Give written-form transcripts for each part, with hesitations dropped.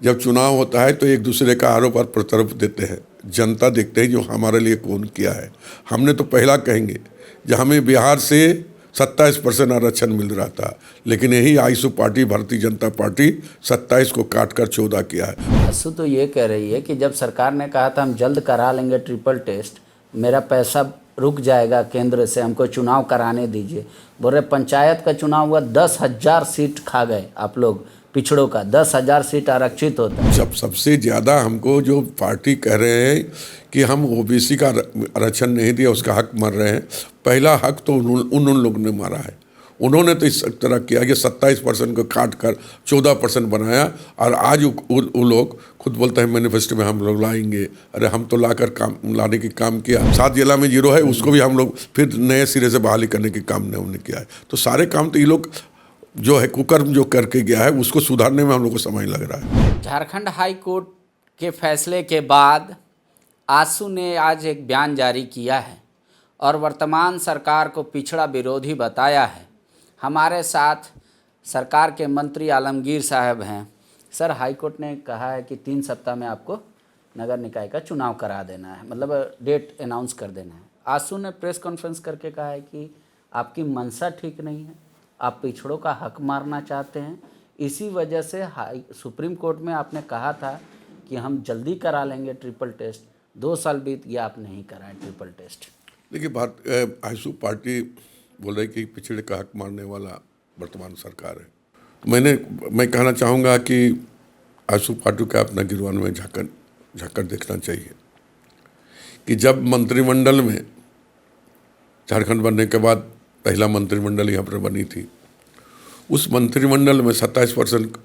जब चुनाव होता है तो एक दूसरे का आरोप और प्रत्यारोप देते हैं। जनता देखते हैं जो हमारे लिए कौन किया है। हमने तो पहला कहेंगे जब हमें बिहार से 27% आरक्षण मिल रहा था, लेकिन यही आईसू पार्टी भारतीय जनता पार्टी 27 को काट कर 14 किया है। आशु तो ये कह रही है कि जब सरकार ने कहा था हम जल्द करा लेंगे ट्रिपल टेस्ट, मेरा पैसा रुक जाएगा केंद्र से, हमको चुनाव कराने दीजिए। बोल रहे पंचायत का चुनाव हुआ 10,000 सीट खा गए आप लोग, पिछड़ों का 10,000 सीट आरक्षित होता है। सबसे ज़्यादा हमको जो पार्टी कह रहे हैं कि हम ओबीसी का आरक्षण नहीं दिया, उसका हक मार रहे हैं। पहला हक तो उन लोगों ने मारा है। उन्होंने तो इस तरह किया कि 27% को काट कर 14% बनाया, और आज वो लोग खुद बोलते हैं मैनिफेस्टो में हम लोग लाएंगे। अरे हम तो लाकर काम लाने की काम किया। 7 जिला में 0 है, उसको भी हम लोग फिर नए सिरे से बहाली करने की काम उन्होंने किया है। तो सारे काम तो ये लोग जो है कुकर्म जो करके गया है, उसको सुधारने में हम लोग को समय लग रहा है। झारखंड हाई कोर्ट के फैसले के बाद आशु ने आज एक बयान जारी किया है और वर्तमान सरकार को पिछड़ा विरोधी बताया है। हमारे साथ सरकार के मंत्री आलमगीर साहब हैं। सर, हाई कोर्ट ने कहा है कि 3 सप्ताह में आपको नगर निकाय का चुनाव करा देना है, मतलब डेट अनाउंस कर देना है। आशु ने प्रेस कॉन्फ्रेंस करके कहा है कि आपकी मंशा ठीक नहीं है, आप पिछड़ों का हक मारना चाहते हैं। इसी वजह से सुप्रीम कोर्ट में आपने कहा था कि हम जल्दी करा लेंगे ट्रिपल टेस्ट। 2 साल बीत गया, आप नहीं कराएं ट्रिपल टेस्ट। देखिए, आईसू पार्टी बोल रही कि पिछड़े का हक मारने वाला वर्तमान सरकार है। तो मैं कहना चाहूँगा कि आईसू पार्टी का अपना गिरवान में झाँककर देखना चाहिए कि जब मंत्रिमंडल में झारखंड बनने के बाद पहला मंत्रिमंडल यहाँ पर बनी थी, उस मंत्रिमंडल में 27%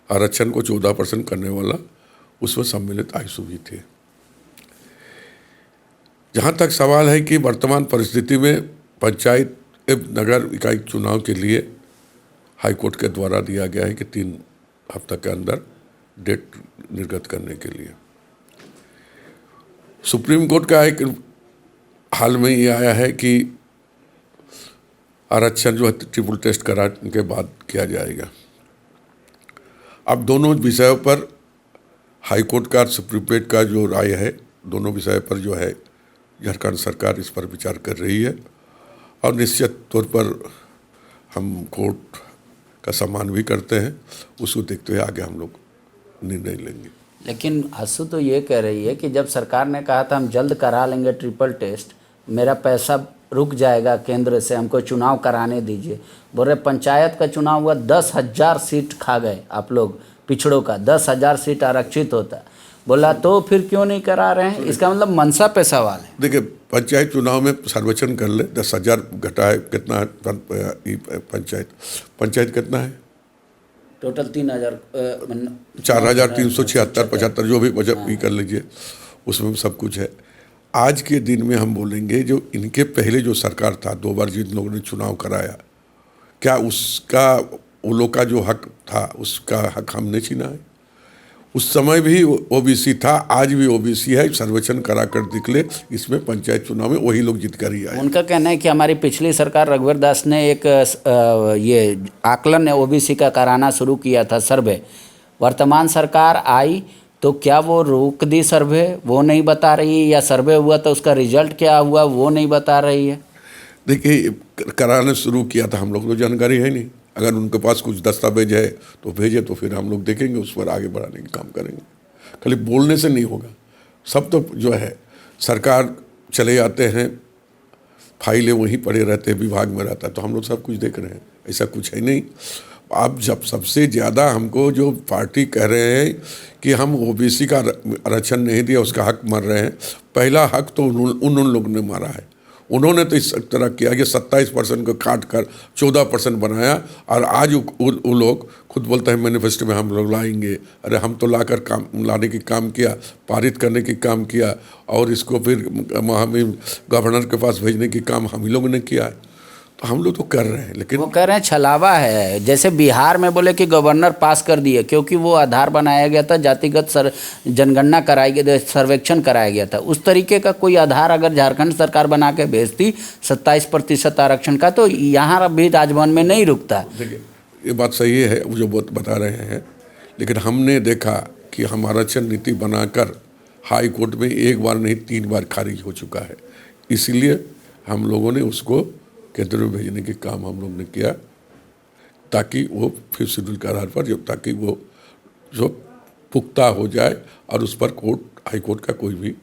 आरक्षण को 14% करने वाला उसमें सम्मिलित आईसू भी थे। जहाँ तक सवाल है कि वर्तमान परिस्थिति में पंचायत नगर इकाई चुनाव के लिए हाई कोर्ट के द्वारा दिया गया है कि 3 हफ्ते के अंदर डेट निर्गत करने के लिए। सुप्रीम कोर्ट का एक हाल में ये आया है कि आरक्षण जो है ट्रिपल टेस्ट कराने के बाद किया जाएगा। अब दोनों विषयों पर हाई कोर्ट का सुप्रीम कोर्ट का जो राय है, दोनों विषय पर जो है झारखंड सरकार इस पर विचार कर रही है, और निश्चित तौर पर हम कोर्ट का सम्मान भी करते हैं। उसको देखते हुए आगे हम लोग निर्णय लेंगे। लेकिन आशु तो ये कह रही है कि जब सरकार ने कहा था हम जल्द करा लेंगे ट्रिपल टेस्ट, मेरा पैसा रुक जाएगा केंद्र से, हमको चुनाव कराने दीजिए। बोल रहे पंचायत का चुनाव हुआ 10,000 सीट खा गए आप लोग, पिछड़ों का 10,000 सीट आरक्षित होता है। बोला तो फिर क्यों नहीं करा रहे हैं? इसका मतलब मनसा पे सवाल है। देखिए, पंचायत चुनाव में सर्वेक्षण कर ले, 10,000 घटा है, कितना है पंचायत कितना है टोटल? 3,000 4,376 75 जो भी बजट भी कर लीजिए, उसमें सब कुछ है। आज के दिन में हम बोलेंगे जो इनके पहले जो सरकार था, 2 बार जिन लोगों ने चुनाव कराया, क्या उसका वो लोग का जो हक था उसका हक हमने छीना है? उस समय भी ओबीसी था, आज भी ओबीसी है। सर्वेक्षण करा कर निकले, इसमें पंचायत चुनाव में वही लोग जीत कर ही आए। उनका कहना है कि हमारी पिछली सरकार रघुवर दास ने एक ये आकलन ओबीसी का कराना शुरू किया था, सर्वे। वर्तमान सरकार आई तो क्या वो रोक दी सर्वे, वो नहीं बता रही है, या सर्वे हुआ तो उसका रिजल्ट क्या हुआ वो नहीं बता रही है? देखिए, कराना शुरू किया था, हम लोग को जानकारी है नहीं। अगर उनके पास कुछ दस्तावेज है तो भेजे, तो फिर हम लोग देखेंगे, उस पर आगे बढ़ाने का काम करेंगे। खाली बोलने से नहीं होगा। सब तो जो है सरकार चले जाते हैं, फाइलें वहीं पड़े रहते हैं, विभाग में रहता है, तो हम लोग सब कुछ देख रहे हैं। ऐसा कुछ है नहीं। अब जब सबसे ज़्यादा हमको जो पार्टी कह रहे हैं कि हम ओबीसी का आरक्षण नहीं दिया, उसका हक मार रहे हैं। पहला हक तो उन लोगों ने मारा है। उन्होंने तो इस तरह किया कि 27% को काट कर 14% बनाया, और आज वो लोग खुद बोलते हैं मैनिफेस्टो में हम लोग लाएंगे। अरे हम तो लाकर काम लाने की काम किया, पारित करने की काम किया, और इसको फिर गवर्नर के पास भेजने की काम हम ही लोगों ने किया है। तो हम लोग तो कर रहे हैं, लेकिन वो कह रहे हैं छलावा है। जैसे बिहार में बोले कि गवर्नर पास कर दिए, क्योंकि वो आधार बनाया गया था, जातिगत जनगणना कराई गई, सर्वेक्षण कराया गया था। उस तरीके का कोई आधार अगर झारखंड सरकार बना के भेजती 27% आरक्षण का, तो यहाँ भी राजभवन में नहीं रुकता। देखिए, ये बात सही है जो बता रहे हैं, लेकिन हमने देखा कि हम आरक्षण नीति बनाकर हाई कोर्ट में एक बार नहीं 3 बार खारिज हो चुका है। इसलिए हम लोगों ने उसको केंद्र में भेजने के काम हम लोग ने किया, ताकि वो 5th शेड्यूल के आधार पर ताकि वो जो पुख्ता हो जाए और उस पर हाई कोर्ट का कोई भी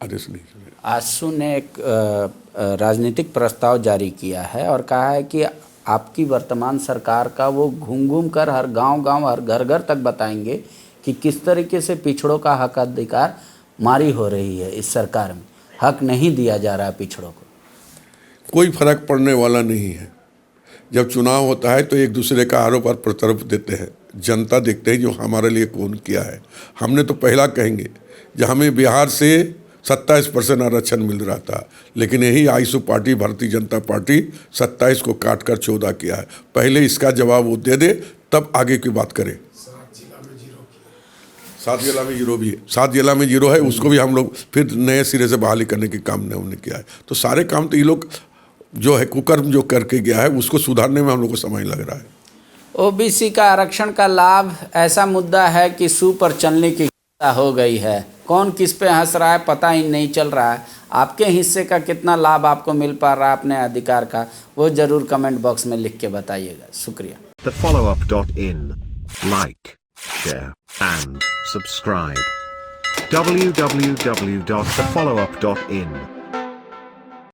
आदेश नहीं चले। आसू ने एक राजनीतिक प्रस्ताव जारी किया है और कहा है कि आपकी वर्तमान सरकार का वो घूम घूम कर हर गांव हर घर घर तक बताएंगे कि किस तरीके से पिछड़ों का हक अधिकार मारी हो रही है। इस सरकार में हक नहीं दिया जा रहा है पिछड़ों को। कोई फर्क पड़ने वाला नहीं है। जब चुनाव होता है तो एक दूसरे का आरोप और प्रत्यारोप देते हैं, जनता देखते है जो हमारे लिए कौन किया है। हमने तो पहला कहेंगे, जब हमें बिहार से 27% आरक्षण मिल रहा था, लेकिन यही आईसू पार्टी भारतीय जनता पार्टी 27 को काटकर 14 किया है। पहले इसका जवाब वो दे दे, तब आगे की बात करें। 7 जिला में जीरो भी है, 7 जिला में जीरो है, उसको भी हम लोग फिर नए सिरे से बहाली करने के काम हमने किया है। तो सारे काम तो ये लोग जो है कुकर्म जो करके गया है, उसको सुधारने में हम लोग को समय लग रहा है। ओबीसी का आरक्षण का लाभ ऐसा मुद्दा है कि सू पर चलने की हो गई है। कौन किस पे हंस रहा है पता ही नहीं चल रहा है। आपके हिस्से का कितना लाभ आपको मिल पा रहा है अपने अधिकार का, वो जरूर कमेंट बॉक्स में लिख के बताइएगा। शुक्रिया। TheFollowUp.in. Like, share, and subscribe. www.thefollowup.in